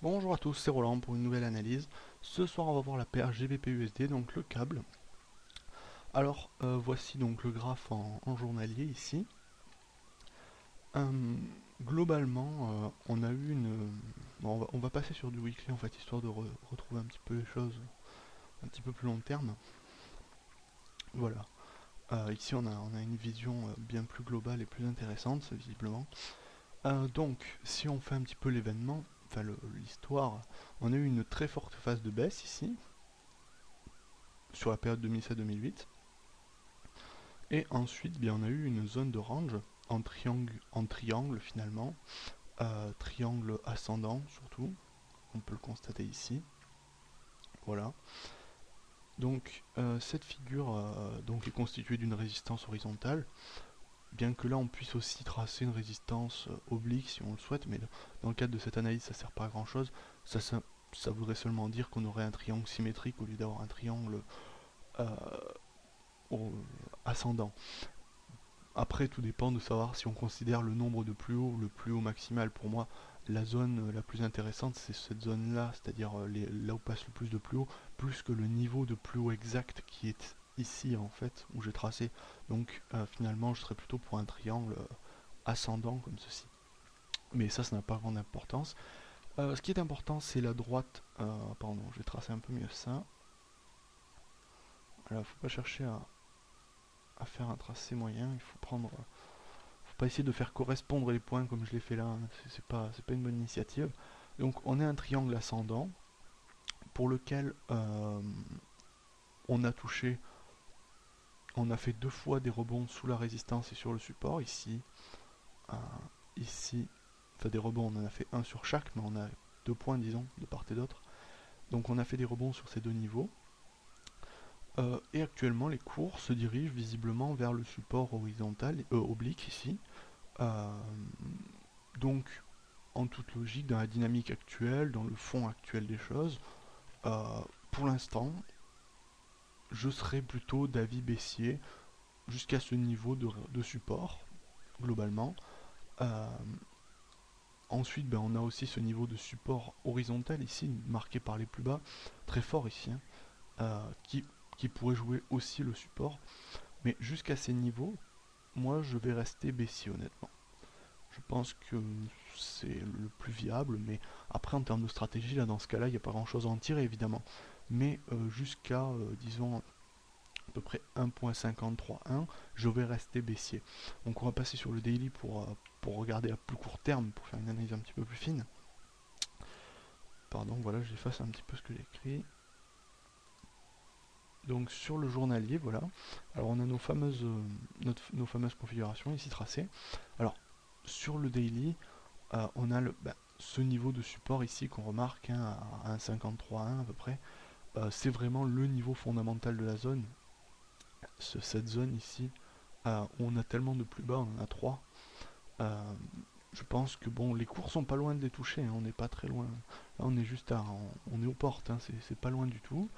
Bonjour à tous, c'est Roland pour une nouvelle analyse. Ce soir on va voir la paire GBP-USD, donc le câble. Alors voici donc le graphe en journalier ici. Euh, Globalement on a eu une... bon, on va passer sur du weekly en fait, histoire de retrouver un petit peu les choses un petit peu plus long terme. Voilà. Ici on a une vision bien plus globale et plus intéressante visiblement. Donc si on fait un petit peu l'événement, enfin l'histoire, on a eu une très forte phase de baisse ici, sur la période 2007-2008. Et ensuite, bien, on a eu une zone de range en triangle finalement, triangle ascendant surtout, on peut le constater ici. Voilà. Donc cette figure donc est constituée d'une résistance horizontale, bien que là on puisse aussi tracer une résistance oblique si on le souhaite, mais dans le cadre de cette analyse ça sert pas à grand chose. Ça voudrait seulement dire qu'on aurait un triangle symétrique au lieu d'avoir un triangle euh, ascendant. Après, tout dépend de savoir si on considère le nombre de plus haut ou le plus haut maximal. Pour moi, la zone la plus intéressante, c'est cette zone-là, c'est-à-dire là où passe le plus de plus haut, plus que le niveau de plus haut exact qui est ici, en fait, où j'ai tracé. Donc, finalement, je serais plutôt pour un triangle ascendant comme ceci. Mais ça n'a pas grande importance. Ce qui est important, c'est la droite. Pardon, je vais tracer un peu mieux ça. Voilà, faut pas chercher à faire un tracé moyen, il faut prendre faut pas essayer de faire correspondre les points comme je l'ai fait là, hein. C'est pas une bonne initiative. Donc on est un triangle ascendant pour lequel on a touché, on a fait deux fois des rebonds sous la résistance et sur le support, ici, euh, ici, enfin des rebonds, on en a fait un sur chaque, mais on a deux points disons, de part et d'autre. Donc on a fait des rebonds sur ces deux niveaux. Et actuellement les cours se dirigent visiblement vers le support horizontal, oblique ici. Euh, donc en toute logique, dans la dynamique actuelle, dans le fond actuel des choses, euh, pour l'instant, je serais plutôt d'avis baissier jusqu'à ce niveau de support, globalement. Euh, Ensuite, ben, on a aussi ce niveau de support horizontal ici, marqué par les plus bas, très fort ici, hein, qui pourrait jouer aussi le support. Mais jusqu'à ces niveaux, moi je vais rester baissier honnêtement. Je pense que c'est le plus viable, mais après en termes de stratégie, là dans ce cas-là, il n'y a pas grand-chose à en tirer évidemment. Mais jusqu'à, disons, à peu près 1.531, je vais rester baissier. Donc on va passer sur le daily pour regarder à plus court terme, pour faire une analyse un petit peu plus fine. Pardon, voilà, j'efface un petit peu ce que j'ai écrit. Donc sur le journalier, voilà. Alors on a nos fameuses configurations ici tracées. Alors sur le daily, on a ce niveau de support ici qu'on remarque, hein, à 1.53.1 à peu près. C'est vraiment le niveau fondamental de la zone. Cette zone ici, on a tellement de plus bas, on en a 3. Euh, je pense que bon, les cours sont pas loin de les toucher, hein, on n'est pas très loin. Là on est juste on est aux portes, hein, c'est pas loin du tout.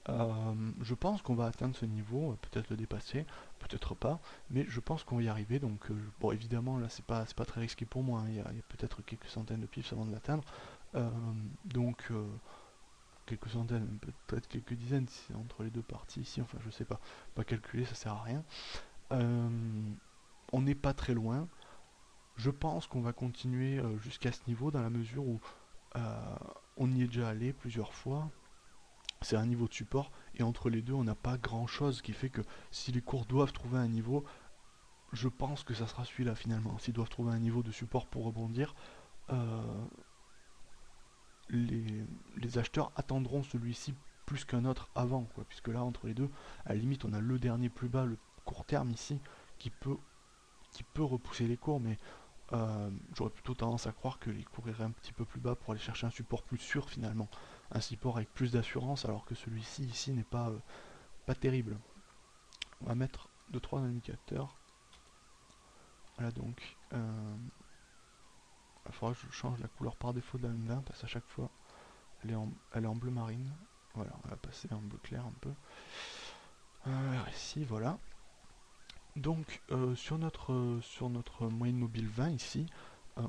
Je pense qu'on va atteindre ce niveau, peut-être le dépasser, peut-être pas, mais je pense qu'on va y arriver. Donc, bon, évidemment, là, c'est pas très risqué pour moi, hein. Il y a peut-être quelques centaines de pips avant de l'atteindre. Euh, donc, quelques centaines, peut-être quelques dizaines entre les deux parties ici. Enfin, je sais pas, pas calculer, ça sert à rien. Euh, on n'est pas très loin. Je pense qu'on va continuer jusqu'à ce niveau dans la mesure où euh, on y est déjà allé plusieurs fois. C'est un niveau de support, et entre les deux, on n'a pas grand chose qui fait que si les cours doivent trouver un niveau, je pense que ça sera celui-là finalement. S'ils doivent trouver un niveau de support pour rebondir, euh, les acheteurs attendront celui-ci plus qu'un autre avant, quoi, puisque là, entre les deux, à la limite, on a le dernier plus bas, le court terme ici, qui peut, qui peut repousser les cours, mais j'aurais plutôt tendance à croire que les cours iraient un petit peu plus bas pour aller chercher un support plus sûr finalement, un support avec plus d'assurance, alors que celui-ci ici n'est pas terrible. On va mettre 2-3 indicateurs. Voilà donc. Il faudra que je change la couleur par défaut de la M20 parce qu'à chaque fois elle est en bleu marine. Voilà, on va passer en bleu clair un peu. Ici, voilà. Donc sur notre moyenne mobile 20 ici,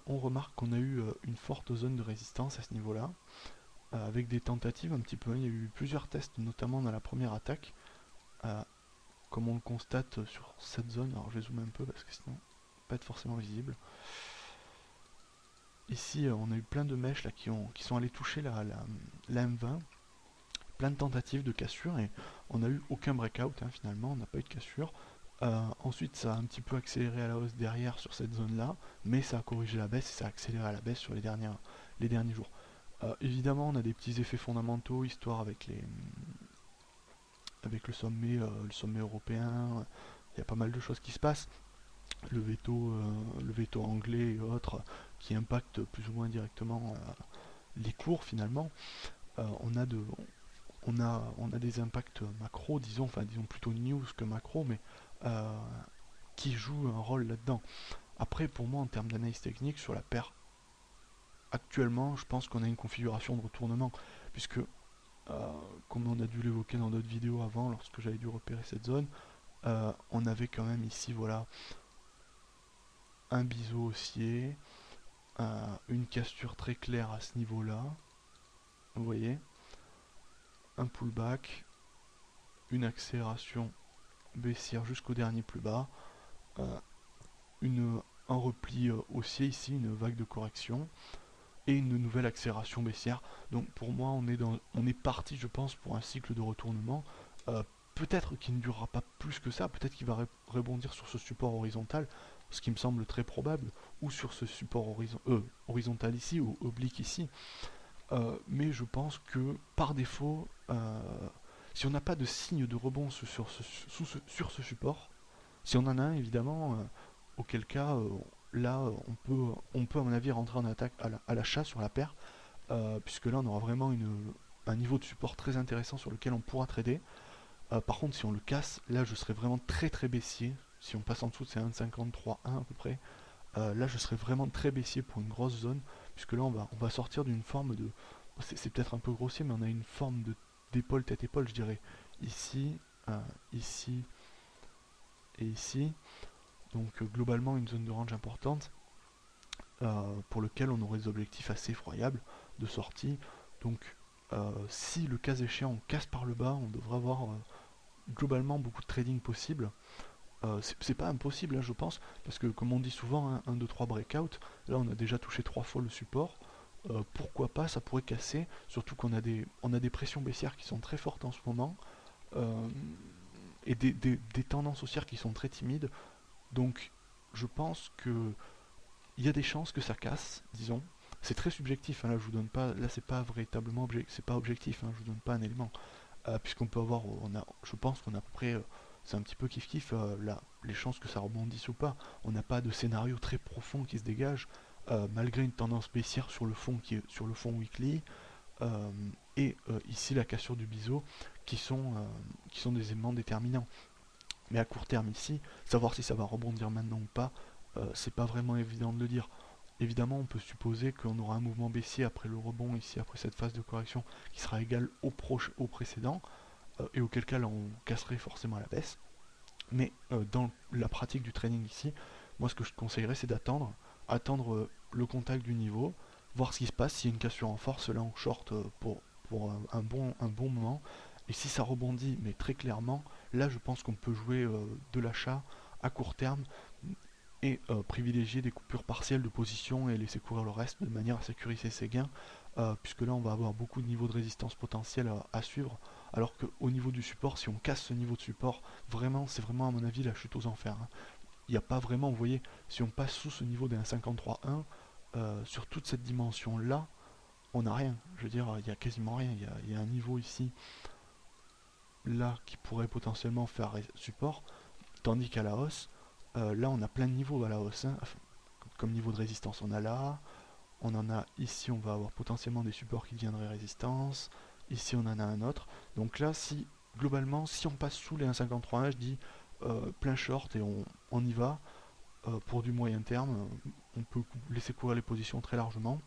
on remarque qu'on a eu une forte zone de résistance à ce niveau-là, avec des tentatives un petit peu, hein. Il y a eu plusieurs tests, notamment dans la première attaque, comme on le constate sur cette zone. Alors je vais zoomer un peu parce que sinon, pas être forcément visible. Ici, on a eu plein de mèches là, qui sont allées toucher la M20, plein de tentatives de cassure, et on n'a eu aucun breakout, hein, finalement, on n'a pas eu de cassure. Ensuite, ça a un petit peu accéléré à la hausse derrière sur cette zone-là, mais ça a corrigé la baisse et ça a accéléré à la baisse sur les derniers jours. Évidemment, on a des petits effets fondamentaux, histoire avec le sommet européen. Il y a pas mal de choses qui se passent. Le veto anglais et autres qui impactent plus ou moins directement les cours finalement. On a des impacts macro, disons, enfin disons plutôt news que macro, mais euh, qui jouent un rôle là-dedans. Après, pour moi, en termes d'analyse technique, sur la paire, actuellement, je pense qu'on a une configuration de retournement, puisque, comme on a dû l'évoquer dans d'autres vidéos avant, lorsque j'avais dû repérer cette zone, on avait quand même ici, voilà, un biseau haussier, une cassure très claire à ce niveau-là, vous voyez, un pullback, une accélération baissière jusqu'au dernier plus bas, euh, un repli haussier ici, une vague de correction, et une nouvelle accélération baissière. Donc pour moi, on est parti, je pense, pour un cycle de retournement. Peut-être qu'il ne durera pas plus que ça, peut-être qu'il va rebondir sur ce support horizontal, ce qui me semble très probable, ou sur ce support horizontal ici, ou oblique ici. Mais je pense que par défaut, si on n'a pas de signe de rebond sur ce support, si on en a un évidemment, auquel cas là on peut à mon avis rentrer en attaque à l'achat sur la paire, puisque là on aura vraiment un niveau de support très intéressant sur lequel on pourra trader. Par contre si on le casse, là je serai vraiment très très baissier. Si on passe en dessous de ces 1,53,1 à peu près, là je serai vraiment très baissier pour une grosse zone, puisque là on va sortir d'une forme de... C'est peut-être un peu grossier, mais on a une forme d'épaule, tête-épaule, je dirais. Ici, ici et ici. Donc globalement une zone de range importante, pour lequel on aurait des objectifs assez effroyables de sortie. Donc si le cas échéant on casse par le bas, on devrait avoir globalement beaucoup de trading possible. C'est pas impossible, hein, je pense, parce que comme on dit souvent, hein, 1, 2, 3 breakout, là on a déjà touché 3 fois le support. Pourquoi pas, ça pourrait casser, surtout on a des pressions baissières qui sont très fortes en ce moment, euh, et des tendances haussières qui sont très timides. Donc je pense que il y a des chances que ça casse, disons. C'est très subjectif, hein, là je vous donne pas, là c'est pas véritablement c'est pas objectif, hein, je vous donne pas un élément. Puisqu'on peut avoir, je pense qu'on a à peu près, c'est un petit peu kiff kiff, là, les chances que ça rebondisse ou pas. On n'a pas de scénario très profond qui se dégage, malgré une tendance baissière sur le fond sur le fond weekly, euh, et ici la cassure du biseau, qui sont des éléments déterminants. Mais à court terme ici, savoir si ça va rebondir maintenant ou pas, c'est pas vraiment évident de le dire. Évidemment, on peut supposer qu'on aura un mouvement baissier après le rebond ici, après cette phase de correction, qui sera égal au précédent, et auquel cas là, on casserait forcément à la baisse. Mais dans la pratique du trading ici, moi ce que je te conseillerais c'est attendre le contact du niveau, voir ce qui se passe, s'il y a une cassure en force, là on short pour un bon moment, et si ça rebondit, mais très clairement, là je pense qu'on peut jouer de l'achat à court terme, et privilégier des coupures partielles de position et laisser courir le reste de manière à sécuriser ses gains, puisque là on va avoir beaucoup de niveaux de résistance potentiels à suivre, alors qu'au niveau du support, si on casse ce niveau de support, vraiment, c'est vraiment à mon avis la chute aux enfers, hein. Il n'y a pas vraiment, vous voyez, si on passe sous ce niveau des 1,53,1, sur toute cette dimension là, on n'a rien, je veux dire, il n'y a quasiment rien, il y a un niveau ici, là, qui pourrait potentiellement faire support, tandis qu'à la hausse, là on a plein de niveaux à la hausse, hein. Enfin, comme niveau de résistance on a là, on en a ici, on va avoir potentiellement des supports qui deviendraient résistance, ici on en a un autre, donc là si globalement si on passe sous les 1,53, je dis plein short et on y va, pour du moyen terme, on peut laisser courir les positions très largement.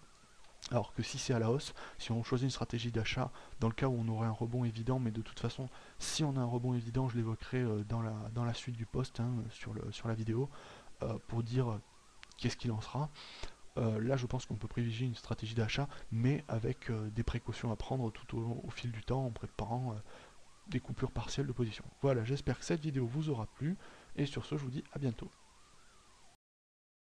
Alors que si c'est à la hausse, si on choisit une stratégie d'achat, dans le cas où on aurait un rebond évident, mais de toute façon, si on a un rebond évident, je l'évoquerai dans la suite du post, hein, sur la vidéo, pour dire qu'est-ce qu'il en sera. là je pense qu'on peut privilégier une stratégie d'achat, mais avec des précautions à prendre tout au fil du temps en préparant des coupures partielles de position. Voilà, j'espère que cette vidéo vous aura plu, et sur ce je vous dis à bientôt.